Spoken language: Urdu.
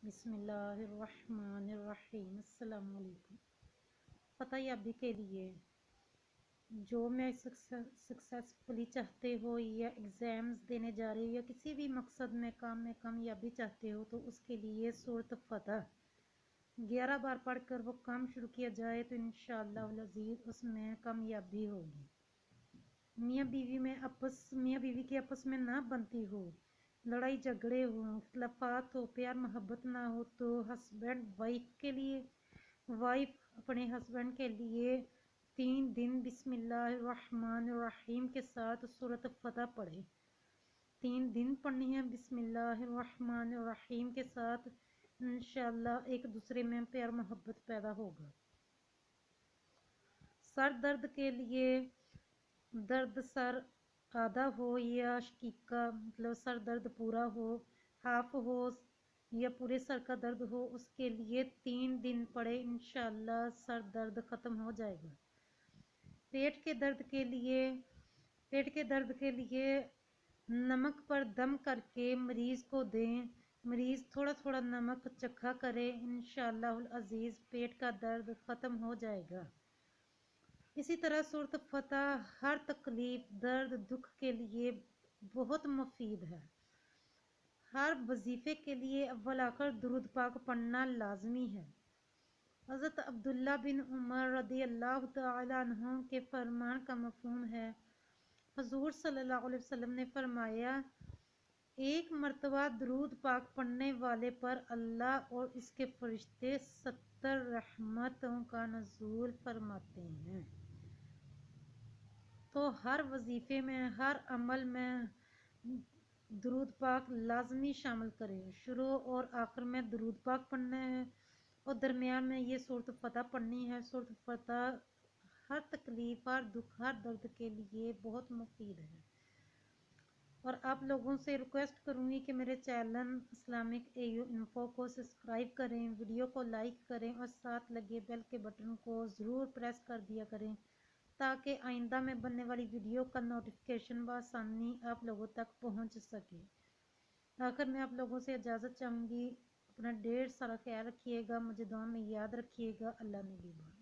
بسم اللہ الرحمن الرحیم۔ السلام علیکم۔ فتح یابی کے لیے جو میں سکسیسفلی چاہتے ہو یا ایگزامز دینے جا رہے ہو یا کسی بھی مقصد میں کامیابی چاہتے ہو تو اس کے لیے سورۃ فتح 11 بار پڑھ کر وہ کام شروع کیا جائے تو انشاءاللہ العزیز اس میں کامیابی ہوگی۔ میاں بیوی کی آپس میں نہ بنتی ہو، لڑائی جھگڑے ہو، اختلافات ہو، پیار محبت نہ ہو تو وائف اپنے ہسبینڈ کے لیے 3 دن بسم اللہ الرحمن الرحیم کے ساتھ سورۃ فتح پڑھے۔ 3 دن پڑھنی ہے بسم اللہ الرحمن الرحیم کے ساتھ، انشاءاللہ ایک دوسرے میں پیار محبت پیدا ہوگا۔ سر درد کے لیے درد سر آدھا ہو یا شقیقہ مطلب سر درد پورا ہو، ہاف ہو یا پورے سر کا درد ہو، اس کے لیے 3 دن پڑھے، انشاءاللہ سر درد ختم ہو جائے گا۔ پیٹ کے درد کے لیے نمک پر دم کر کے مریض کو دیں، مریض تھوڑا تھوڑا نمک چکھا کرے، انشاءاللہ العزیز پیٹ کا درد ختم ہو جائے گا۔ اسی طرح سورۃ فتح ہر تکلیف، درد، دکھ کے لیے بہت مفید ہے۔ ہر وظیفے کے لیے اول آخر درود پاک پڑھنا لازمی ہے۔ حضرت عبداللہ بن عمر رضی اللہ تعالی عنہ کے فرمان کا مفہوم ہے، حضور صلی اللہ علیہ وسلم نے فرمایا، ایک مرتبہ درود پاک پڑھنے والے پر اللہ اور اس کے فرشتے 70 رحمتوں کا نزول فرماتے ہیں۔ تو ہر وظیفے میں، ہر عمل میں درود پاک لازمی شامل کریں۔ شروع اور آخر میں درود پاک پڑھنا ہے اور درمیان میں یہ سورۃ فتح پڑھنی ہے۔ سورۃ فتح ہر تکلیف، ہر دکھ، ہر درد کے لیے بہت مفید ہے۔ اور آپ لوگوں سے ریکویسٹ کروں گی کہ میرے چینل اسلامک AU انفو کو سبسکرائب کریں، ویڈیو کو لائک کریں اور ساتھ لگے بیل کے بٹن کو ضرور پریس کر دیا کریں تاکہ آئندہ میں بننے والی ویڈیو کا نوٹیفیکیشن بآسانی آپ لوگوں تک پہنچ سکے۔ آخر میں آپ لوگوں سے اجازت چاہوں گی، اپنا ڈھیر سارا خیال رکھیے گا، مجھے دعا میں یاد رکھیے گا۔ اللہ نگہبان۔